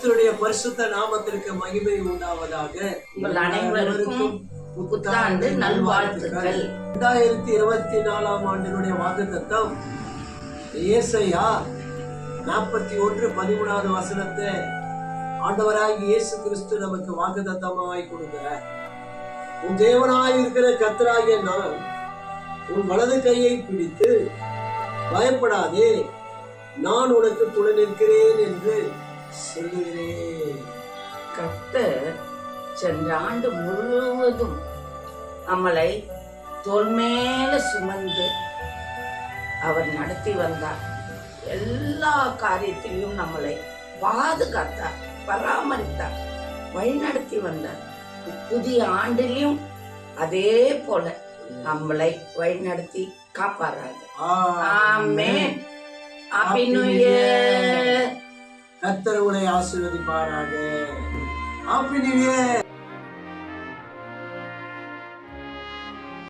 கர்த்தருடைய பரிசுத்த நாமத்திற்கு மகிமை உண்டாவதாக. உங்கள் அனைவருக்கும் புத்தாண்டு நல்வாழ்த்துக்கள். 2024 ஆண்டினுடைய வாக்குத்தத்தம் ஏசாயா 41:13 வசனத்தை ஆண்டவராகிய இயேசு கிறிஸ்து நமக்கு வாக்குத்தத்தமாய் கொடுக்கிறார். உன் தேவனாய் இருக்கிற கர்த்தராகிய நான் உன் வலது கையை பிடித்து பயப்படாதே, நான் உனக்கு துணை நிற்கிறேன் என்று சொல்லுகிறேன். கர்த்தர் சென்ற ஆண்டு முழுவதும் நம்மளை தோள் மேல சுமந்து அவர் நடத்தி வந்தார். எல்லா காரியத்திலும் நம்மளை பாதுகாத்தார், பராமரித்தார், வழிநடத்தி வந்தார். புதிய ஆண்டிலும் அதே போல நம்மளை வழிநடத்தி காப்பாராங்க. ஆமென். Happy new year. கர்த்தர் உங்களை ஆசீர்வதிப்பாராக. Happy new year.